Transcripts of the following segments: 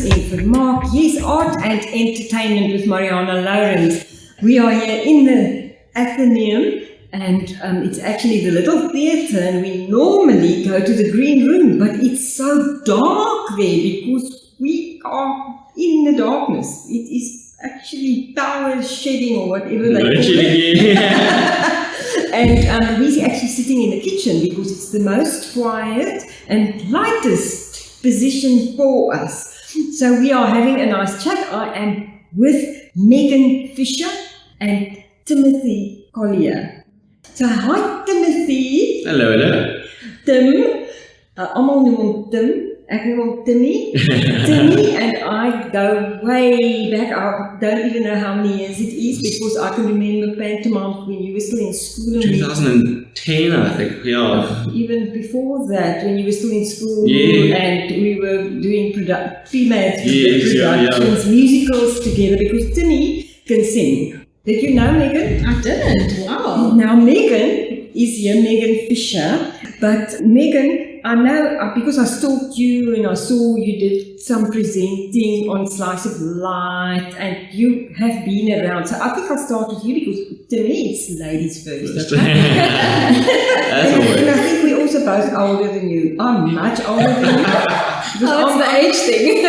in Vermaak. Yes, art and entertainment with Marianah Lourens. We are here in the Athenaeum, and it's actually the little theatre, and we normally go to the green room, but it's so dark there because we are in the darkness. It is actually power shedding or whatever they call it. And we're actually sitting in the kitchen because it's the most quiet and lightest position for us. So we are having a nice chat. I am with Megan Fisher and Timothy Collier. So hi Timothy. Hello. Tim, almal noem hom Tim. Ek noem hom Timmy. Timmy and I go way back. I don't even know how many years it is because I can remember pantomime when you were still in school. 2010, I think. Yeah. Even before that, when you were still in school, Yeah. and we were doing female Yes, productions, musicals together because Timmy can sing. Did you know Megan? I didn't. Wow. Now Megan is here, Megan Fisher. But Megan, I know because I stalked you and I saw you did some presenting on Slice of Light and you have been around. So I think I'll start with you because to me it's ladies first. Okay? And I think we're also both older than you. I'm much older than you. It's the age thing.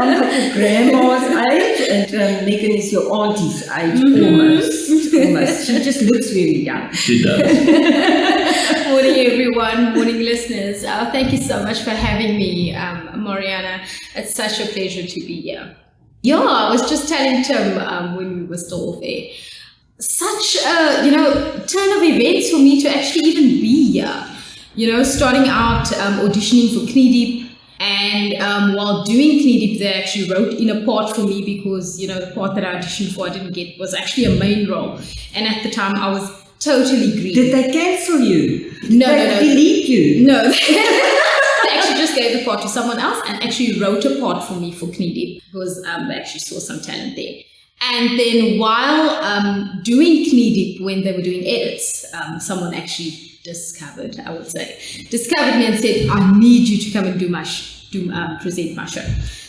I'm like your grandma's age and Megan is your auntie's age almost. She just looks very young. She does. Morning everyone, morning listeners. Thank you so much for having me, Marianah. It's such a pleasure to be here. Yeah, I was just telling Tim when we were still off air. Such a, turn of events for me to actually even be here. Starting out auditioning for Knee Deep. And while doing Knee Deep, they actually wrote in a part for me because, the part that I auditioned for I didn't get was actually a main role. And at the time I was totally green. Did they cancel you? No. Delete you? No. They actually just gave the part to someone else and actually wrote a part for me for Knee Deep because they actually saw some talent there. And then while doing Knee Deep, when they were doing edits, someone actually discovered me and said, I need you to come and present my show.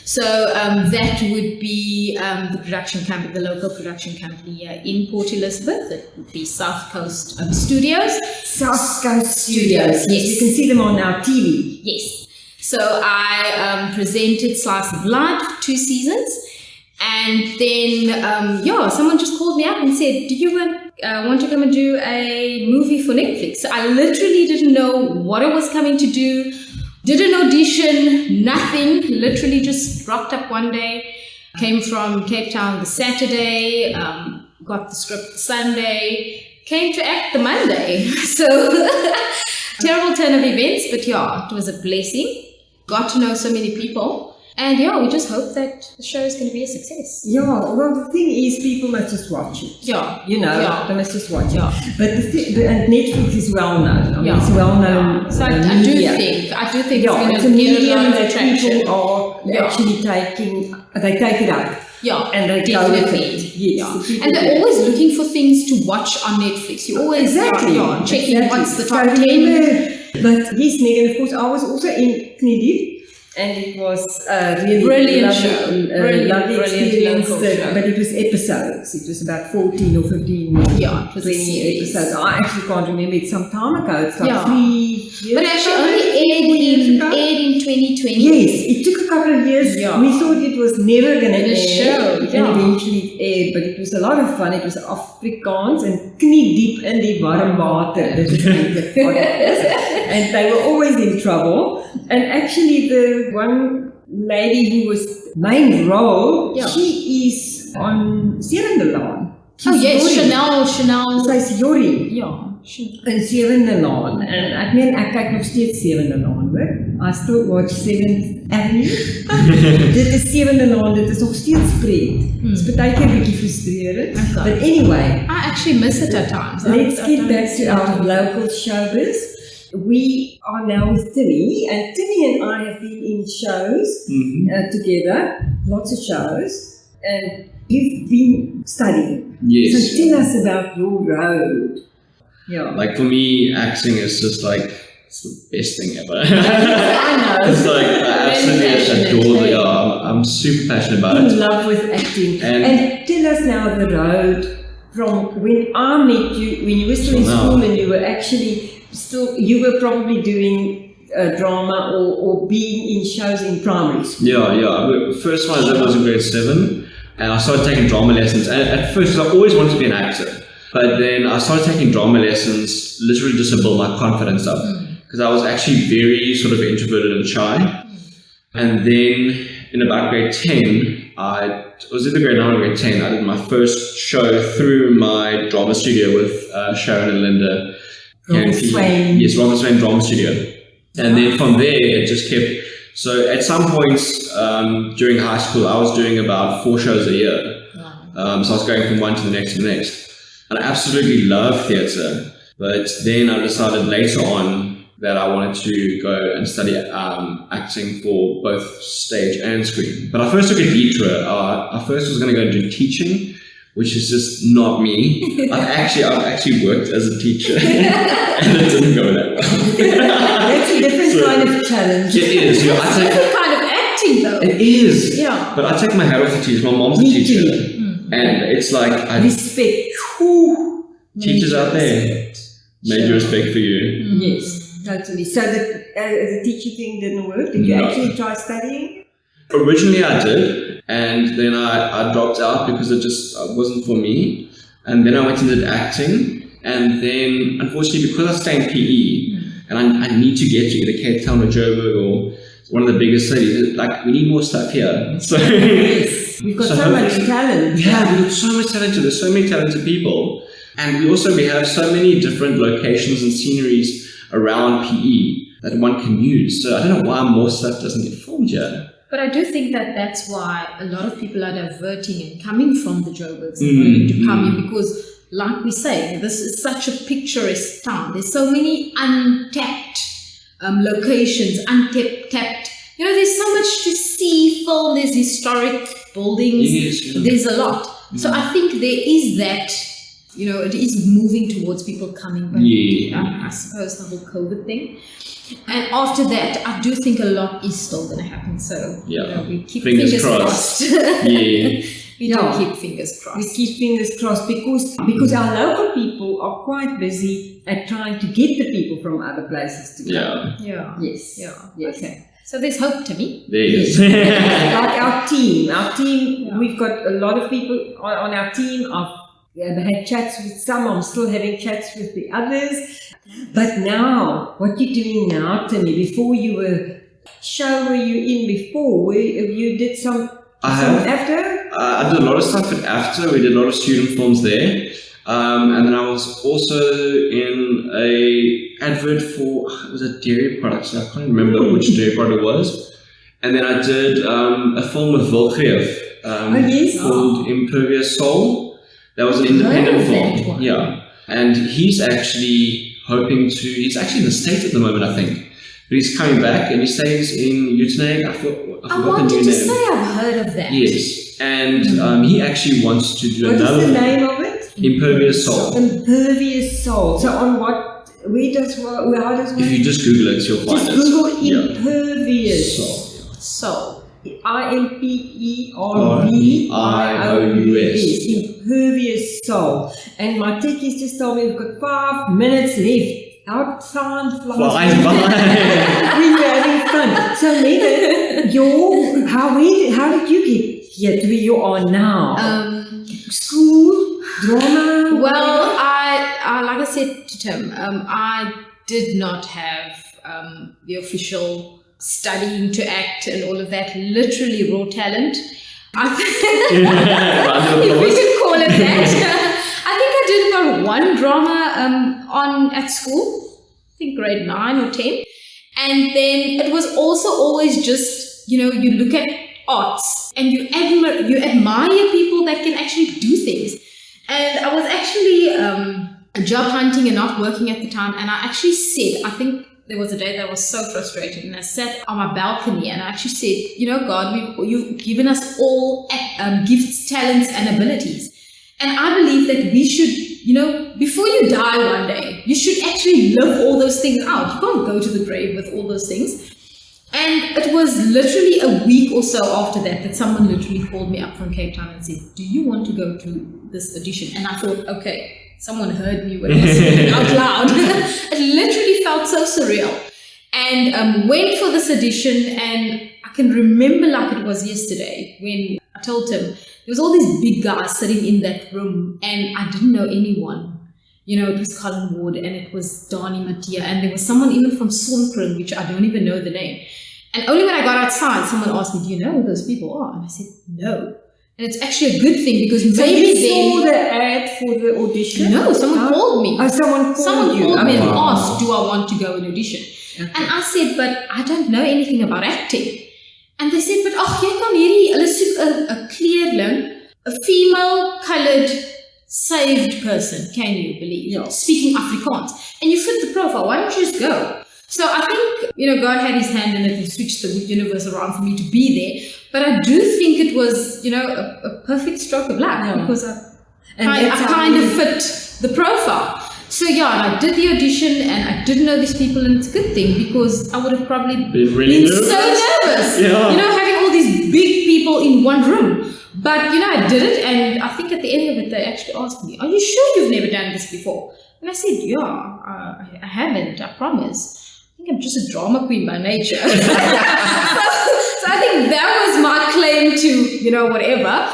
So that would be the production company, the local production company here in Port Elizabeth. It would be South Coast Studios. South Coast Studios. Yes. You can see them on our TV. Yes. So I presented Slice of Light for 2 seasons. And then, someone just called me up and said, do you want to come and do a movie for Netflix? So I literally didn't know what I was coming to do. Did an audition, nothing, literally just rocked up one day, came from Cape Town the Saturday, got the script the Sunday, came to act the Monday. So terrible turn of events, but it was a blessing. Got to know so many people. And we just hope that the show is going to be a success. Yeah, well, the thing is, people must just watch it. Yeah. They must just watch it. But and Netflix is well known. It's well known. So I do think it's going to get a lot of traction. People are actually they take it up. Yeah, and they definitely. Go with it. Yes, and they're always looking for things to watch on Netflix. You always checking what's the top 10. But yes, Megan, of course, I was also in Knee Deep. And it was really brilliant lovely, show. Lovely experience, show. But it was episodes. It was about 14 or 15 or it was 20 episodes. I actually can't remember. It's some time ago. It's like 3 years But actually only aired in 2020. Yes, it took a couple of years. Yeah. We thought it was never going to air. Show. And eventually it aired. But it was a lot of fun. It was Afrikaans and Knee Deep in die warm water. And they were always in trouble. And actually the one lady who was main role, she is on Sewende Laan. Chanel. Sy's Jorrie. Ja. In Sewende Laan. En ek meen ek kyk nog steeds Sewende Laan, hoor. I still watch 7th Avenue. Dit is Sewende Laan, dit is nog steeds pret. It's baie keer 'n bietjie frustrerend. Okay. But anyway, I actually miss it at times. Let's get back to our local showbiz. We are now with Timmy, and Timmy and I have been in shows together, lots of shows, and you've been studying. Yes. So tell us about your road. Like for me, acting is just like it's the best thing ever. I know. It's like, I absolutely adore it. I'm super passionate about In it. love with acting. And- And tell us now the road from when I met you, when you were still in Till now. school and you were actually you were probably doing drama or being in shows in primary school. Yeah. First one I did was in grade 7, and I started taking drama lessons. And at first, I always wanted to be an actor. But then I started taking drama lessons literally just to build my confidence up. Because I was actually very sort of introverted and shy. And then in about grade 10, I was either grade 9 or grade 10, I did my first show through my drama studio with Sharon and Linda. Robert Swain. Yes, Robert Swain Drama Studio. And then from there, it just kept... So at some points during high school, I was doing about 4 shows a year. So I was going from one to the next to the next. And I absolutely love theatre. But then I decided later on that I wanted to go and study acting for both stage and screen. But I first took a detour. I first was going to go and do teaching, which is just not me. I've actually worked as a teacher, and it didn't go that well. That's a different kind of challenge. It is. Yeah, It's a different kind of acting, though. it is. Yeah. But I take my hat off to teachers. My mom's a Me teacher, too. and it's like Respect. teachers out there. Major respect for you. Yes, totally. So the teaching thing didn't work? Did you No. actually try studying? Originally I did, and then I dropped out because it just wasn't for me. And then I went and did acting, and then unfortunately because I stay in PE, and I need to get to either Cape Town or Joburg or one of the biggest cities, like we need more stuff here. So Yes. We've got so much talent. Yeah, we've got so much talent. There's so many talented people. And we have so many different locations and sceneries around PE that one can use. So I don't know why more stuff doesn't get filmed here. But I do think that that's why a lot of people are diverting and coming from the Joburgs and wanting to come here because, like we say, this is such a picturesque town. There's so many untapped locations, untapped. You know, there's so much to see, film. There's historic buildings. Yes, yeah. There's a lot. So I think there is that. You know, it is moving towards people coming back. Yeah. I suppose the whole COVID thing. And after that, I do think a lot is still going to happen. So, Yeah. you know, we keep Fingers fingers crossed. crossed. Yeah. We Yeah. do keep fingers We crossed. keep fingers crossed because our local people are quite busy at trying to get the people from other places to come. Yeah. Yeah. Yes. Yeah. Yes. Okay. So there's hope to me. There it is. Like our team, Yeah. we've got a lot of people on our team. I've had chats with some, I'm still having chats with the others. But now, what you're doing now, Timmy, before you were, show were you in before? You did some after? I did a lot of stuff at AFTA. We did a lot of student films there. And then I was also in a advert for, it was a dairy product, so I can't remember which dairy product it was. And then I did a film with Vilgeef yes. called Impervious Soul. That was an independent film. Yeah. And he's actually he's actually in the States at the moment, I think. But he's coming back and he stays in Athenaeum. I forgot the wanted new to name. say I've heard of that. Yes. And he actually wants to do What is another the name of it? Impervious Soul. Impervious Soul. So on what, how does If you just Google it, you'll find just it. Google Yeah. Impervious So, IMPERVIOUS. Impervious Soul. And my techies just told me we've got 5 minutes left. How time flies. Flies by. We were having fun. So Megan, how did you get here to where you are now? School, drama. well, I like I said to Tim, I did not have the official studying to act and all of that, literally raw talent. If we can call it that. I think I did about 1 drama at school, I think grade 9 or 10. And then it was also always just, you know, you look at arts and you admire people that can actually do things. And I was actually job hunting and not working at the time, and I actually said, I think there was a day that I was so frustrated, and I sat on my balcony and I actually said, you know, God, you've given us all gifts, talents, and abilities. And I believe that we should before you die one day, you should actually live all those things out. You can't go to the grave with all those things. And it was literally a week or so after that someone literally called me up from Cape Town and said, do you want to go to this audition? And I thought, okay, someone heard me when I was speaking out loud. It literally felt so surreal. And went for this audition, and I can remember like it was yesterday when I told him, there was all these big guys sitting in that room and I didn't know anyone. It was Colin Ward and it was Dani Mattia, and there was someone even from Sonkring, which I don't even know the name. And only when I got outside, someone asked me, do you know who those people are? And I said, no. And it's actually a good thing because maybe you saw the ad for the audition? No, someone called me. Oh, someone called me and asked, do I want to go and audition? Okay. And I said, but I don't know anything about acting. And they said, but jy kan hierdie, hulle soek 'n kleerling, a female coloured saved person, can you believe? Yeah. Speaking Afrikaans. And you fit the profile, why don't you just go? So I think, God had his hand in it and switched the universe around for me to be there. But I do think it was, a perfect stroke of luck because I kind of fit the profile. So I did the audition and I didn't know these people, and it's a good thing because I would have probably been so nervous. Yeah. Having all these big people in one room. But, I did it, and I think at the end of it, they actually asked me, are you sure you've never done this before? And I said, I haven't, I promise. I think I'm just a drama queen by nature. so I think that was my claim to, whatever,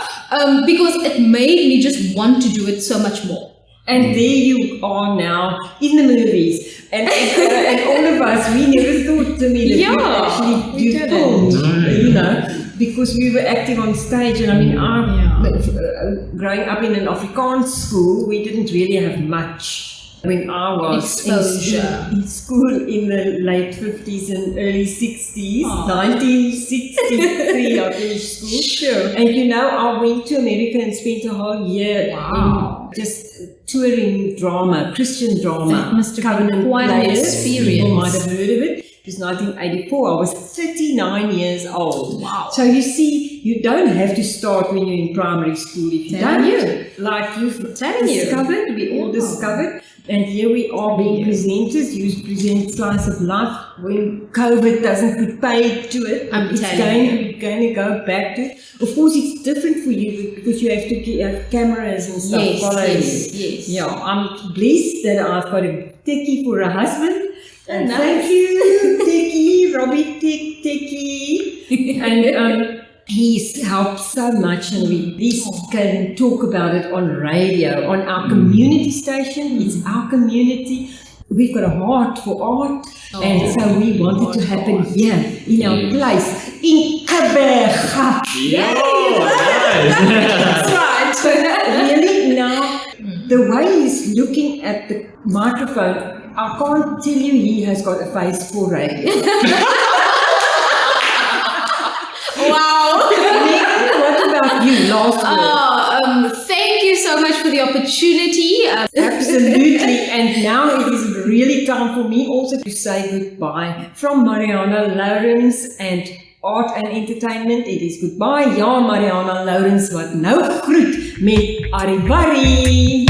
because it made me just want to do it so much more. And there you are now in the movies. And all of us, we never thought to me that we would actually do film, because we were acting on stage. And I mean, growing up in an Afrikaans school, we didn't really have much. When I was in school in the late 50s and early 60s, 1963 I finished school. Sure. And I went to America and spent a whole year just touring drama, Christian drama. That must have Covenant been quite an experience. People might have heard of it. It was 1984. I was 39 years old. Wow. So you see, you don't have to start when you're in primary school if you don't. Like you've discovered, we all discovered. And here we are being presenters. You present Slice of Life. When COVID doesn't put paid to it, it's going to go back to it. Of course, it's different for you because you have to have cameras and stuff following you. Yes. Yeah, I'm blessed that I've got a techie for a husband. And thank you, techie, Robbie techie. And he's helped so much, and we at least can talk about it on radio, on our community station. It's our community. We've got a heart for art, and so we want it to happen here in our place in Kaberga. That's right. But really now, the way he's looking at the microphone, I can't tell you he has got a face for radio. Wow. What about you? Last word. Thank you so much for the opportunity. Absolutely. And now it is really time for me also to say goodbye from Marianah Lourens and Art and Entertainment. It is goodbye. Ja, Marianah Lourens wat nou groet met Arrivari.